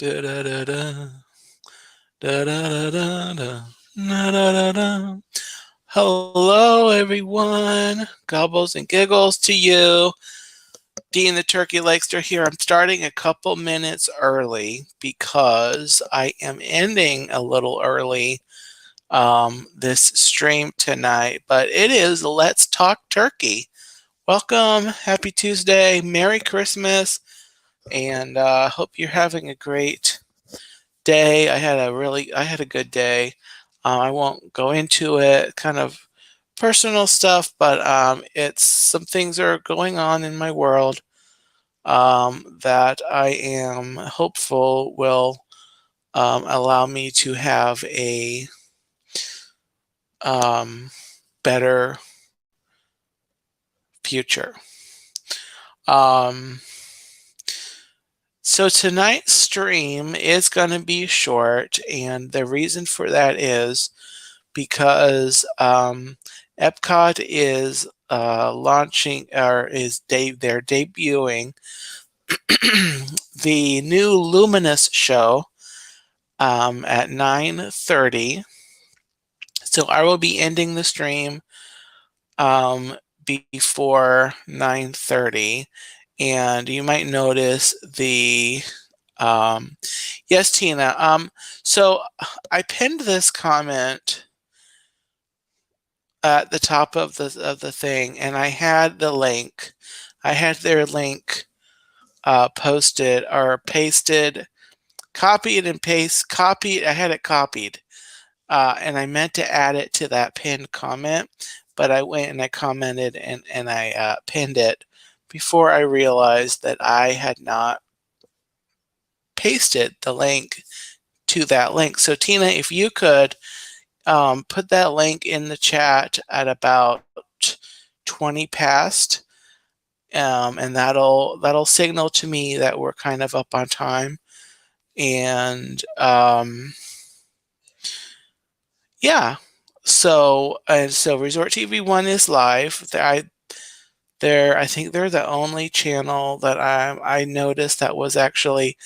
Da da da da. Da da da da da. Da da da da. Hello, everyone. Gobbles and giggles to you. Dean the Turkey Legster here. I'm starting a couple minutes early because I am ending a little early this stream tonight. But it is Let's Talk Turkey. Welcome. Happy Tuesday. Merry Christmas. And hope you're having a great day. I had a good day. I won't go into it, kind of personal stuff, but it's some things are going on in my world that I am hopeful will allow me to have a better future. So tonight's stream is going to be short, and the reason for that is because Epcot is launching, or they're debuting the new Luminous show at 9:30. So I will be ending the stream before 9:30, and you might notice the yes, Tina. So I pinned this comment at the top of the thing, and I had the link. I had their link posted or pasted, copied and copied. I had it copied, and I meant to add it to that pinned comment, but I went and I commented and I pinned it before I realized that I had not pasted the link to that link. So Tina, if you could put that link in the chat at about 20 past, and that'll signal to me that we're kind of up on time. And yeah, so Resort TV 1 is live. I think they're the only channel that I noticed that was actually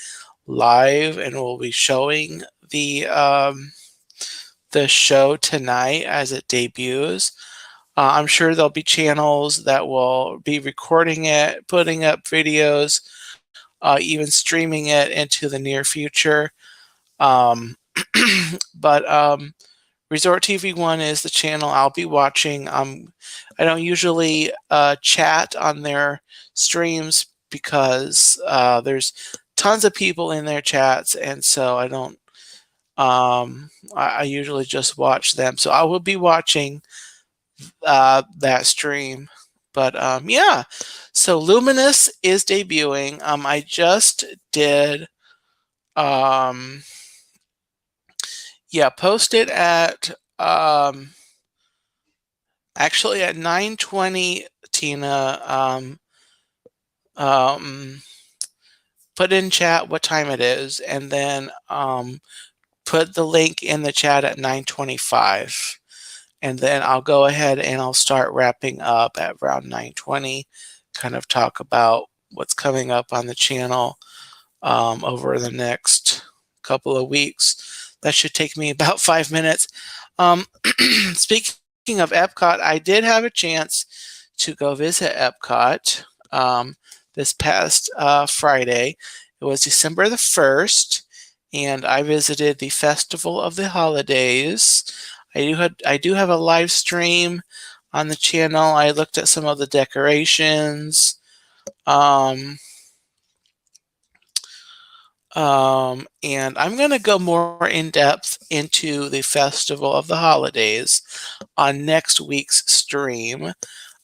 live and will be showing the show tonight as it debuts. I'm sure there'll be channels that will be recording it, putting up videos, even streaming it into the near future. But Resort TV 1 is the channel I'll be watching. I don't usually chat on their streams because there's tons of people in their chats, and so I don't. I usually just watch them. So I will be watching that stream. But yeah, so Luminous is debuting. I just did post it at actually at 9:20, Tina. Put in chat what time it is, and then put the link in the chat at 9:25. And then I'll go ahead and I'll start wrapping up at around 9:20, kind of talk about what's coming up on the channel over the next couple of weeks. That should take me about 5 minutes. Speaking of Epcot, I did have a chance to go visit Epcot this past Friday. It was December the 1st, and I visited the Festival of the Holidays. I do have a live stream on the channel. I looked at some of the decorations. And I'm going to go more in depth into the Festival of the Holidays on next week's stream.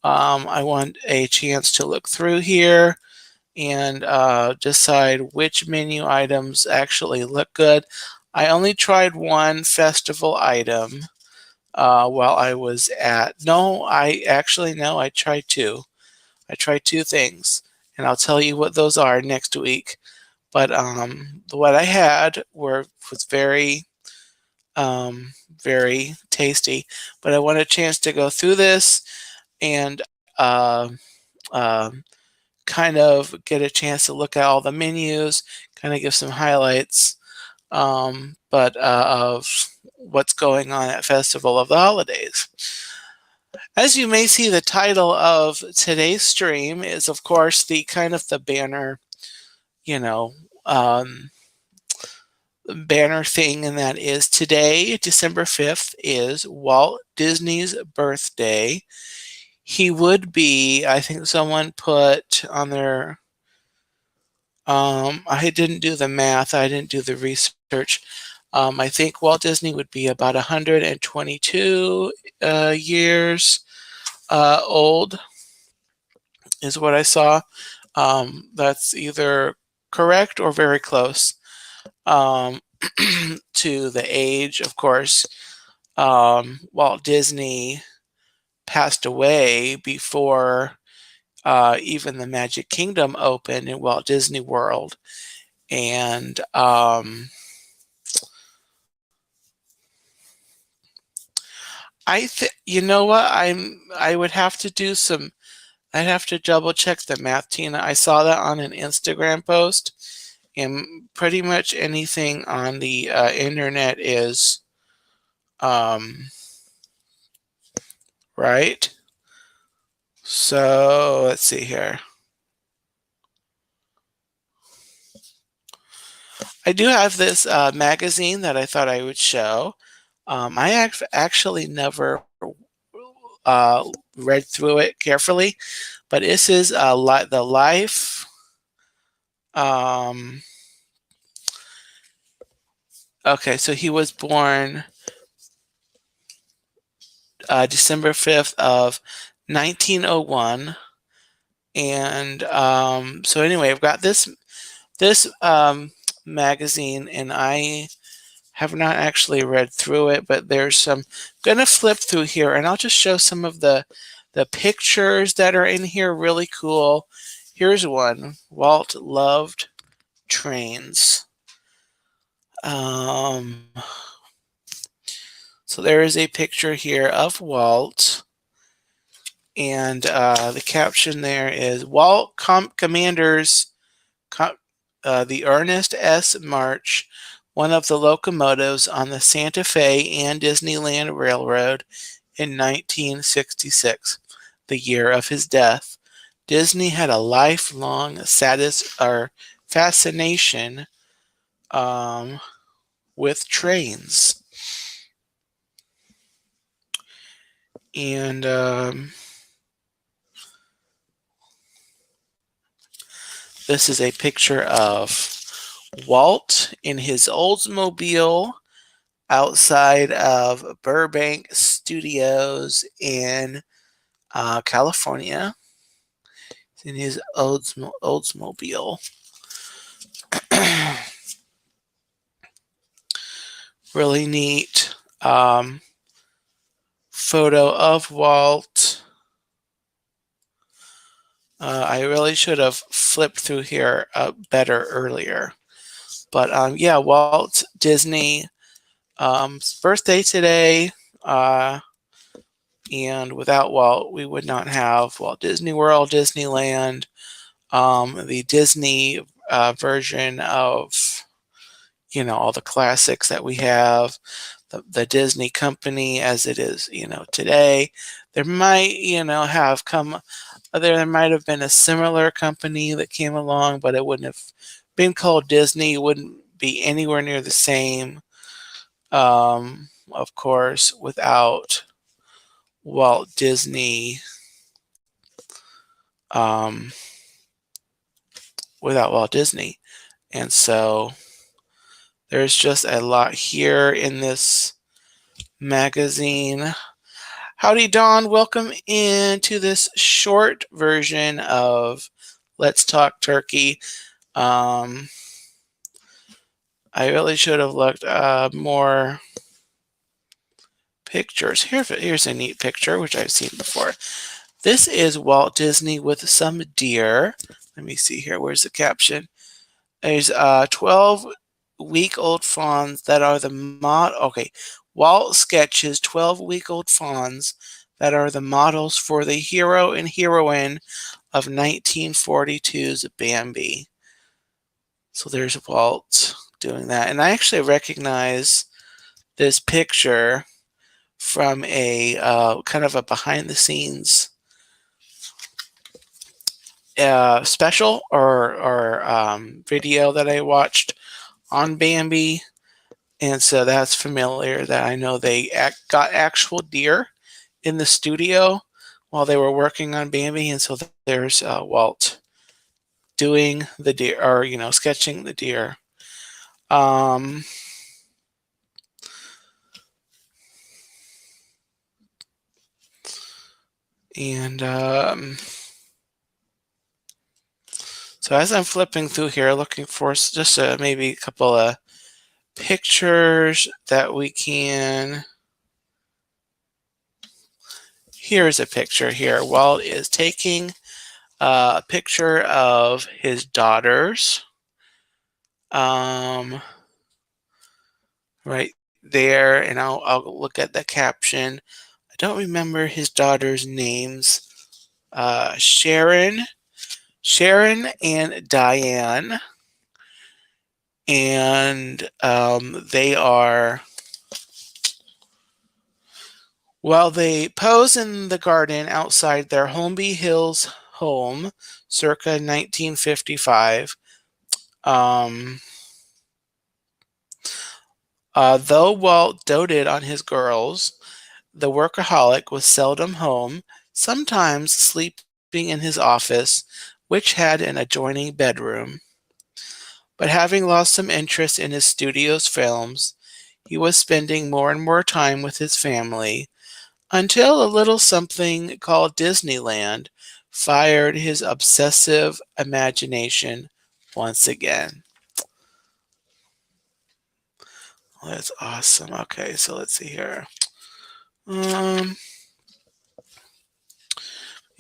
I want a chance to look through here and decide which menu items actually look good. I only tried one festival item while I was at, I tried two. I tried two things, and I'll tell you what those are next week. But what I had was very, very tasty. But I want a chance to go through this and kind of get a chance to look at all the menus, kind of give some highlights, but of what's going on at Festival of the Holidays. As you may see, the title of today's stream is, of course, the kind of the banner, you know, banner thing, and that is today, December 5th, is Walt Disney's birthday. He would be, I think someone put on their, I didn't do the math, I didn't do the research. I think Walt Disney would be about 122 years old, is what I saw. That's either correct or very close to the age. Of course, Walt Disney passed away before even the Magic Kingdom opened in Walt Disney World. And you know what, I would have to do some, I'd have to double check the math, Tina. I saw that on an Instagram post, and pretty much anything on the internet is right. So let's see here. I do have this magazine that I thought I would show. I actually never read through it carefully, but this is the life. Okay, so he was born December 5th of 1901. And so anyway, I've got this magazine, and I have not actually read through it, but there's some, I'm gonna flip through here and I'll just show some of the pictures that are in here. Really cool. Here's one. Walt loved trains. So there is a picture here of Walt, and the caption there is Walt commanders the Ernest S. March, one of the locomotives on the Santa Fe and Disneyland Railroad in 1966, the year of his death. Disney had a lifelong fascination with trains. And this is a picture of Walt in his Oldsmobile outside of Burbank Studios in California. In his Oldsmobile. Really neat photo of Walt. I really should have flipped through here better earlier. But yeah, Walt Disney birthday today. And without Walt, we would not have Walt Disney World, Disneyland, the Disney version of, you know, all the classics that we have, the Disney company as it is, you know, today. There might, you know, have come, there might have been a similar company that came along, but it wouldn't have been called Disney. It wouldn't be anywhere near the same, of course, without Walt Disney, without Walt Disney. And so there's just a lot here in this magazine. Howdy, Dawn. Welcome into this short version of Let's Talk Turkey. I really should have looked more pictures. Here's a neat picture, which I've seen before. This is Walt Disney with some deer. Let me see here. Where's the caption? There's 12-week-old fawns that are the okay. Walt sketches 12-week-old fawns that are the models for the hero and heroine of 1942's Bambi. So there's Walt doing that. And I actually recognize this picture from a kind of a behind the scenes special or video that I watched on Bambi. And so that's familiar that I know they got actual deer in the studio while they were working on Bambi. And so there's Walt doing the deer, or, sketching the deer. Um, and so as I'm flipping through here, looking for just maybe a couple of pictures that we can. Here's a picture here. Walt is taking a picture of his daughters. Right there, and I'll look at the caption. I don't remember his daughters' names. Sharon and Diane, and they are. While they pose in the garden outside their Holmby Hills home, circa 1955. Though Walt doted on his girls, the workaholic was seldom home, sometimes sleeping in his office, which had an adjoining bedroom. But having lost some interest in his studio's films, he was spending more and more time with his family, until a little something called Disneyland fired his obsessive imagination once again. Well, that's awesome. Okay, so let's see here. You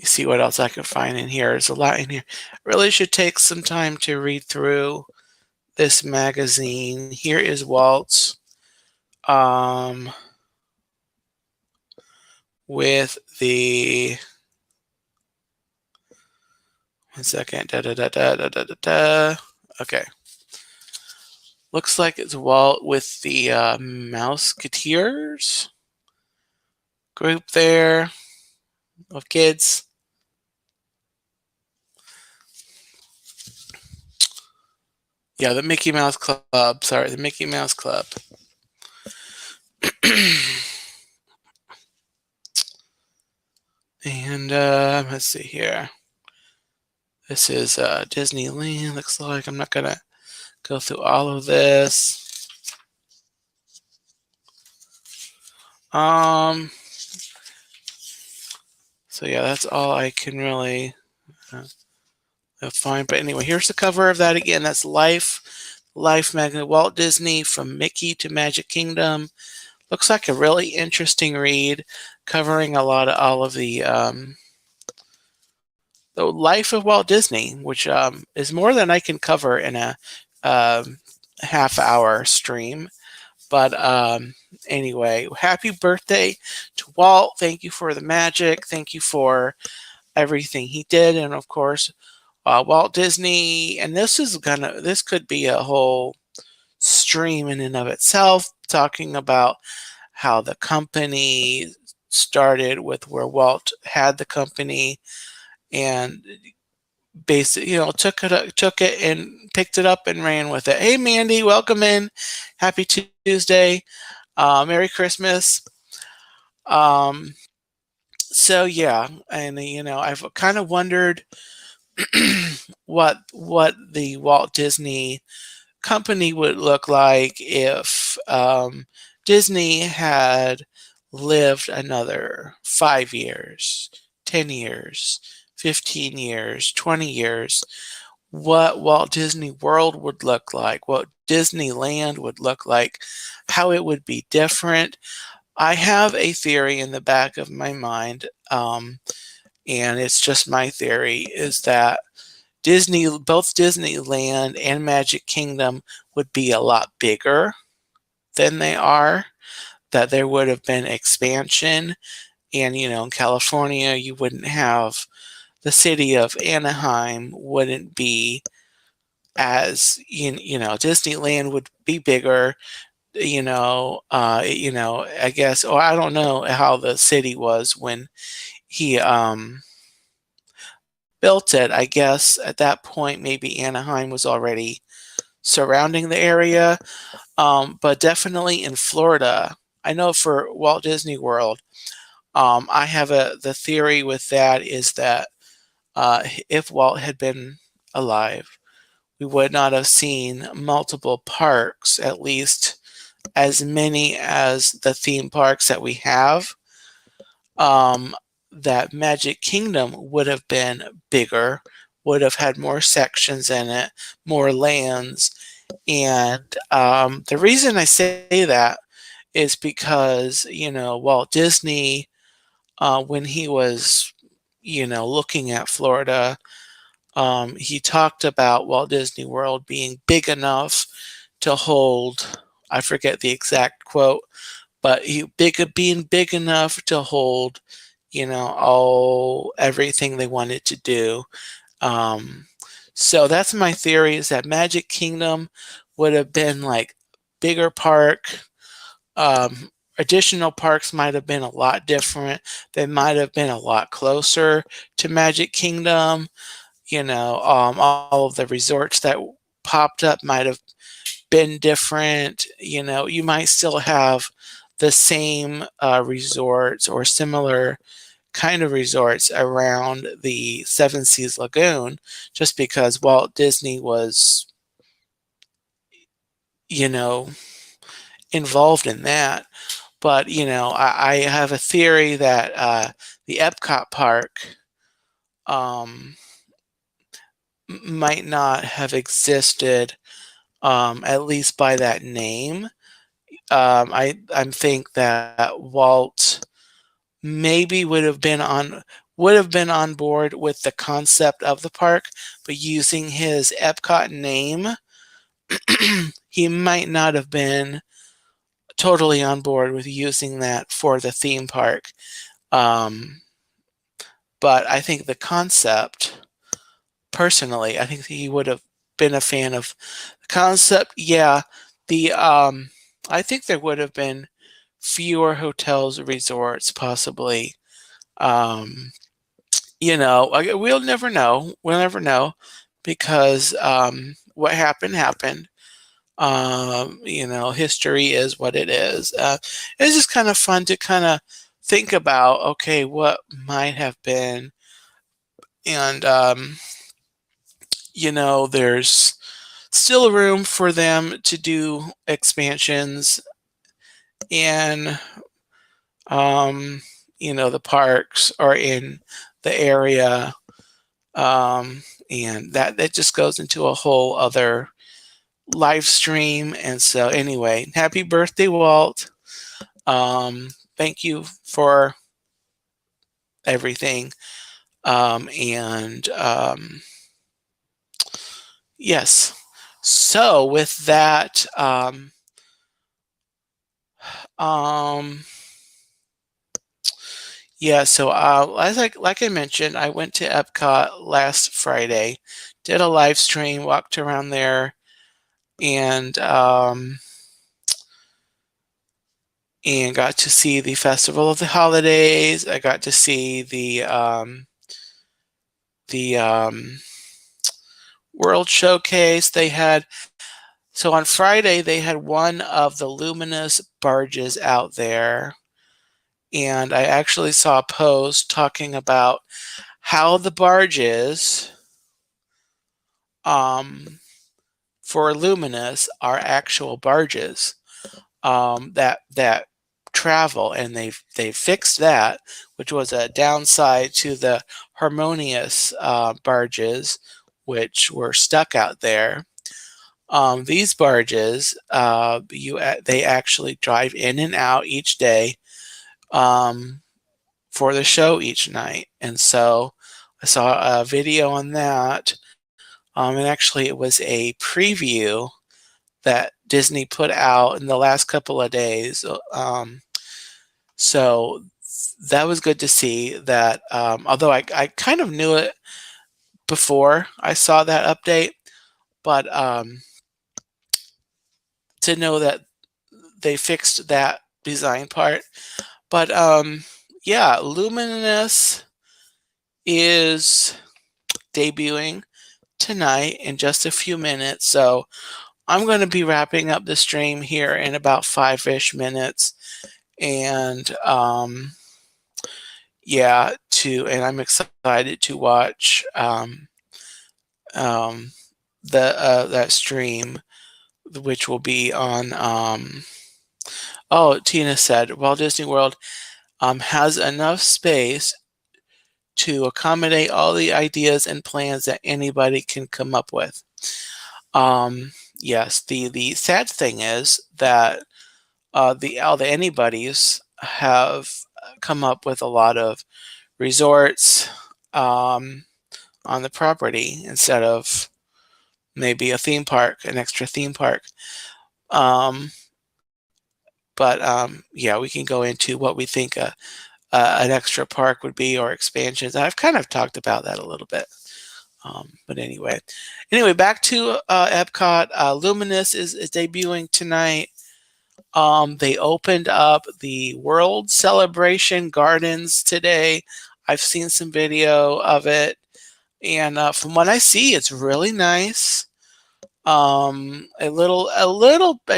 see what else I can find in here. There's a lot in here. I really should take some time to read through this magazine. Here is Walt's with the 1 second. Okay. Looks like it's Walt with the Mouseketeers group there of kids. Yeah, the Mickey Mouse Club. Sorry, the Mickey Mouse Club. And let's see here. This is Disneyland. Looks like I'm not gonna go through all of this. So yeah, that's all I can really find. But anyway, here's the cover of that again. That's Life magazine. Walt Disney from Mickey to Magic Kingdom. Looks like a really interesting read, covering a lot of all of the life of Walt Disney, which is more than I can cover in a half-hour stream. But anyway, happy birthday to Walt. Thank you for the magic. Thank you for everything he did. And of course, Walt Disney. And this could be a whole stream in and of itself, talking about how the company started with where Walt had the company and basically, took it and picked it up and ran with it. Hey, Mandy, welcome in. Happy Tuesday. Merry Christmas. So yeah, and I've kind of wondered what the Walt Disney company would look like if Disney had lived another 5 years, 10 years, 15 years, 20 years, what Walt Disney World would look like, what Disneyland would look like, how it would be different. I have a theory in the back of my mind, and it's just my theory, is that both Disneyland and Magic Kingdom would be a lot bigger than they are, that there would have been expansion. And, in California, you wouldn't have the city of Anaheim wouldn't be as Disneyland would be bigger. I guess, or I don't know how the city was when he built it. I guess at that point maybe Anaheim was already surrounding the area, but definitely in Florida. I know for Walt Disney World, I have the theory with that is that if Walt had been alive, we would not have seen multiple parks, at least as many as the theme parks that we have. Um, that Magic Kingdom would have been bigger, would have had more sections in it, more lands. And the reason I say that is because, Walt Disney, when he was, looking at Florida, he talked about Walt Disney World being big enough to hold, I forget the exact quote, but being big enough to hold, all everything they wanted to do. Um, so that's my theory is that Magic Kingdom would have been like bigger park. Um, Additional parks might have been a lot different. They might have been a lot closer to Magic Kingdom. All of the resorts that popped up might have been different. You might still have the same resorts or similar kind of resorts around the Seven Seas Lagoon, just because Walt Disney was, you know, involved in that. But, I have a theory that the Epcot park um, might not have existed, at least by that name. I think that Walt maybe would have been on board with the concept of the park, but using his Epcot name, he might not have been totally on board with using that for the theme park. Um, but I think the concept, personally, I think he would have been a fan of the concept. Yeah, the I think there would have been fewer hotels, resorts, possibly. Um, we'll never know. We'll never know because what happened happened. History is what it is. It's just kind of fun to kind of think about, okay, what might have been. And, there's still room for them to do expansions in, the parks or in the area. And that just goes into a whole other live stream. And so anyway, happy birthday, Walt. Thank you for everything. And yes. So with that, um, yeah, so as like I mentioned, I went to Epcot last Friday, did a live stream, walked around there, and got to see the Festival of the Holidays. I got to see the World Showcase. So on Friday they had one of the luminous barges out there, and I actually saw a post talking about how the barges for luminous are actual barges that travel, and they fixed that, which was a downside to the harmonious barges, which were stuck out there. These barges, they actually drive in and out each day for the show each night, and so I saw a video on that, and actually it was a preview that Disney put out in the last couple of days. So that was good to see that. Although I kind of knew it before I saw that update, but to know that they fixed that design part. But yeah, Luminous is debuting tonight in just a few minutes. So I'm going to be wrapping up the stream here in about 5-ish minutes. And yeah, and I'm excited to watch um, that stream, which will be on. Oh, Tina said Walt Disney World has enough space to accommodate all the ideas and plans that anybody can come up with. Yes, the sad thing is that all the anybody's have come up with a lot of resorts on the property instead of maybe a theme park, an extra theme park. Um, but yeah, we can go into what we think an extra park would be or expansions. I've kind of talked about that a little bit. But anyway, back to Epcot. Luminous is debuting tonight. They opened up the World Celebration Gardens today. I've seen some video of it, and from what I see, it's really nice. A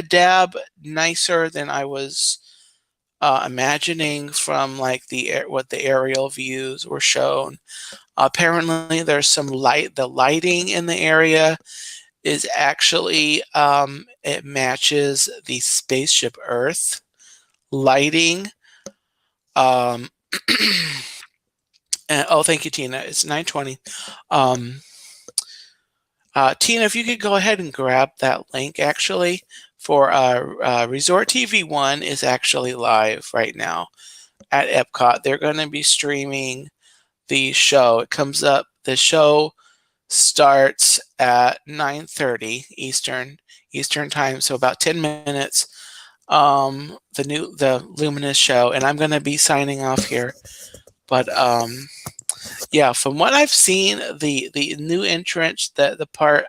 dab nicer than I was imagining from like what the aerial views were shown. Apparently, there's some light. The lighting in the area is actually it matches the Spaceship Earth lighting. And, oh, thank you, Tina. It's 9:20. Tina, if you could go ahead and grab that link, actually, for Resort TV 1 is actually live right now at Epcot. They're going to be streaming the show. It comes up. The show starts at 9:30 Eastern time, so about 10 minutes. The Luminous show, and I'm going to be signing off here. But yeah, from what I've seen, the new entrance, the part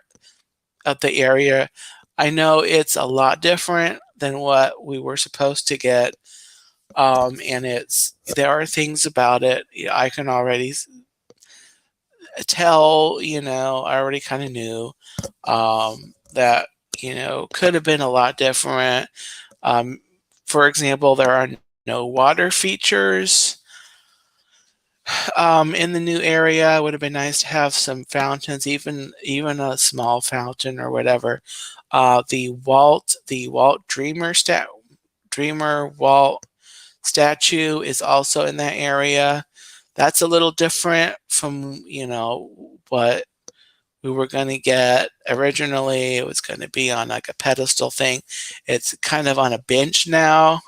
of the area, I know it's a lot different than what we were supposed to get. And there are things about it I can already tell, I already kind of knew that, could have been a lot different. For example, there are no water features in the new area. It would have been nice to have some fountains, even a small fountain or whatever. The Walt Dreamer Walt statue is also in that area. That's a little different from what we were going to get originally. It was going to be on like a pedestal thing. It's kind of on a bench now.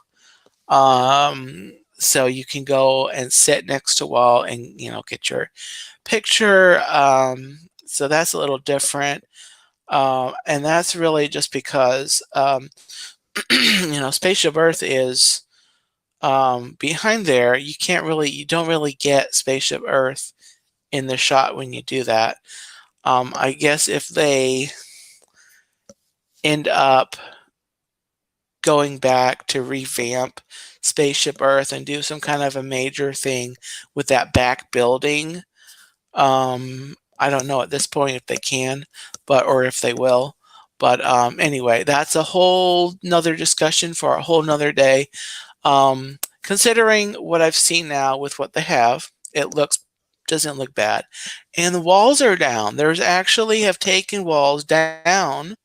So you can go and sit next to Walt and get your picture. So that's a little different, and that's really just because Spaceship Earth is behind there. You don't really get Spaceship Earth in the shot when you do that. I guess if they end up going back to revamp Spaceship Earth and do some kind of a major thing with that back building, I don't know at this point if they can, or if they will. But anyway, that's a whole nother discussion for a whole nother day. Considering what I've seen now with what they have, doesn't look bad. And the walls are down. There's actually have taken walls down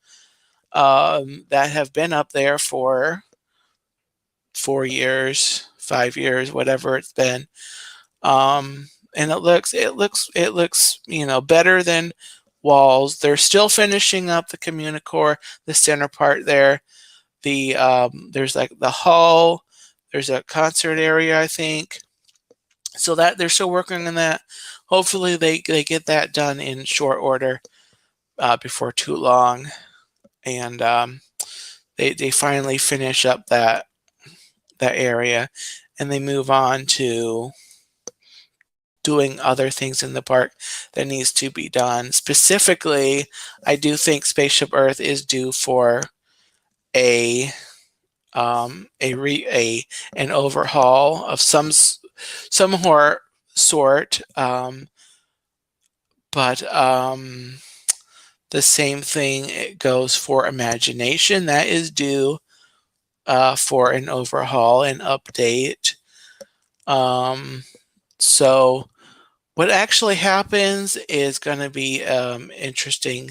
that have been up there for 4 years, 5 years, whatever it's been. And it looks better than walls. They're still finishing up the Communicore, the center part there. There's like the hall. There's a concert area, I think. So that they're still working on that. Hopefully they get that done in short order before too long, and they finally finish up that area. and they move on to doing other things in the park that needs to be done. Specifically, I do think Spaceship Earth is due for a an overhaul of some horror sort, but the same thing it goes for Imagination. That is due for an overhaul and update. So what actually happens is going to be interesting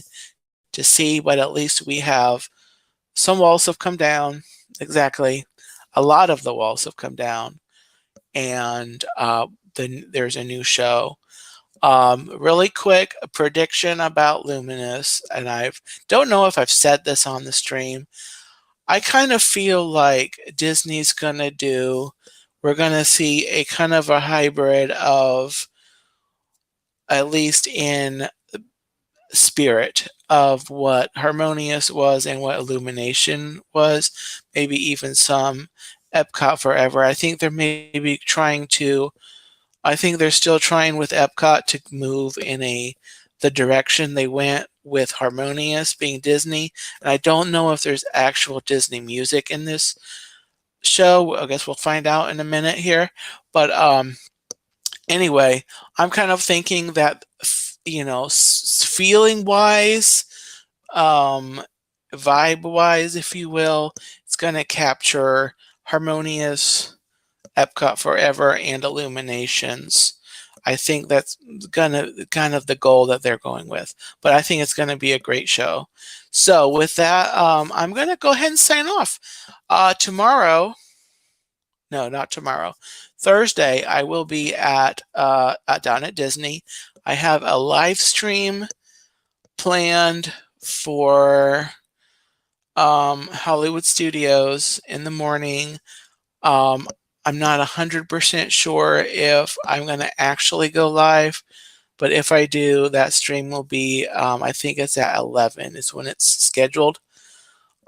to see, but at least we have some walls have come down. Exactly. A lot of the walls have come down, and then there's a new show. Really quick, a prediction about Luminous, and I don't know if I've said this on the stream. I kind of feel like Disney's we're gonna see a kind of a hybrid of, at least in spirit, of what Harmonious was and what Illumination was, maybe even some Epcot Forever. I think they're still trying with Epcot to move in the direction they went with Harmonious being Disney. And I don't know if there's actual Disney music in this show. I guess we'll find out in a minute here. But anyway, I'm kind of thinking that, feeling wise, vibe wise, if you will, it's going to capture Harmonious, Epcot Forever, and Illuminations. I think that's kind of the goal that they're going with. But I think it's going to be a great show. So with that, I'm going to go ahead and sign off. Tomorrow, no, not tomorrow, Thursday, I will be down at Disney. I have a live stream planned for Hollywood Studios in the morning. I'm not 100% sure if I'm going to actually go live, but if I do, that stream will be, I think it's at 11 is when it's scheduled.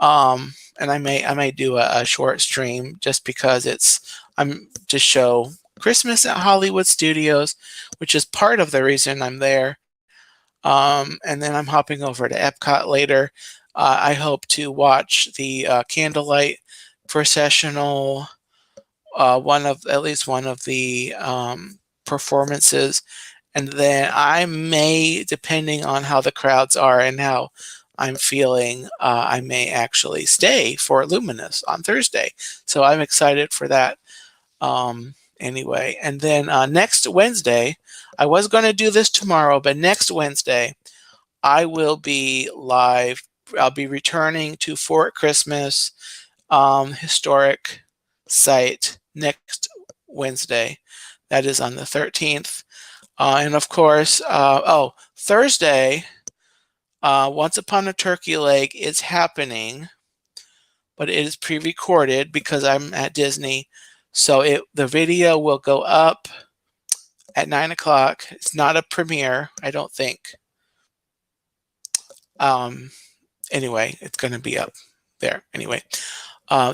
And I may do a short stream just because I'm to show Christmas at Hollywood Studios, which is part of the reason I'm there. And then I'm hopping over to Epcot later. I hope to watch the candlelight processional, at least one of the performances, and then I may, depending on how the crowds are and how I'm feeling, I may actually stay for Luminous on Thursday. So I'm excited for that. Anyway, and then next Wednesday, I was going to do this tomorrow, but next Wednesday, I will be live. I'll be returning to Fort Christmas historic site next Wednesday. That is on the 13th. And of course, Thursday, Once Upon a Turkey Leg is happening, but it is pre-recorded because I'm at Disney. So the video will go up at 9 o'clock. It's not a premiere, I don't think. Anyway, it's going to be up there. Anyway,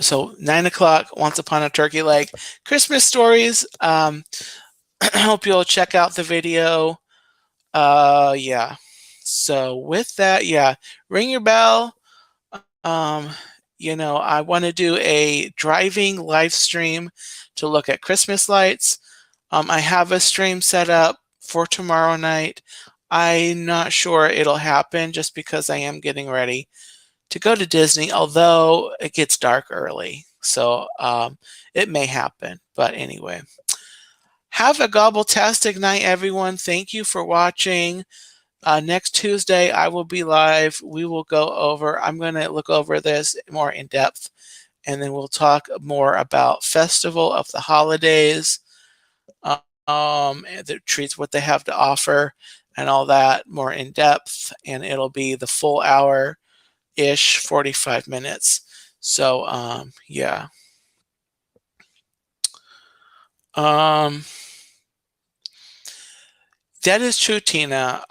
so 9 o'clock, Once Upon a Turkey Leg, Christmas stories. I hope you'll check out the video. Yeah. So with that, yeah, ring your bell. I want to do a driving live stream to look at Christmas lights. I have a stream set up for tomorrow night. I'm not sure it'll happen just because I am getting ready to go to Disney, although it gets dark early. So it may happen. But anyway, have a gobbletastic night, everyone. Thank you for watching. Next Tuesday, I will be live. We will I'm going to look over this more in depth, and then we'll talk more about Festival of the Holidays, and the treats, what they have to offer, and all that more in depth. And it'll be the full hour-ish, 45 minutes. So, yeah. That is true, Tina.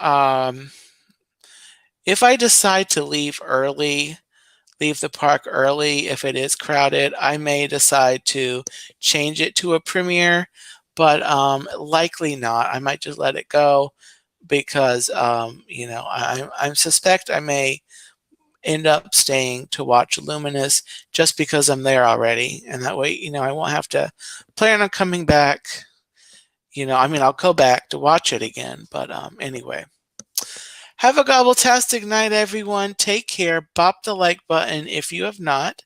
If I decide to leave early, leave the park early if it is crowded. I may decide to change it to a premiere, but likely not. I might just let it go because you know, I suspect I may end up staying to watch Luminous just because I'm there already, and that way, you know, I won't have to plan on coming back. You know, I mean, I'll go back to watch it again, but anyway. Have a gobbletastic night, everyone. Take care. Bop the like button if you have not.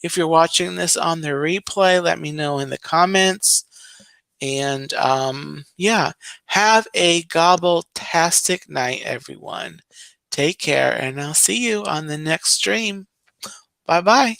If you're watching this on the replay, let me know in the comments. And yeah, have a gobbletastic night, everyone. Take care, and I'll see you on the next stream. Bye-bye.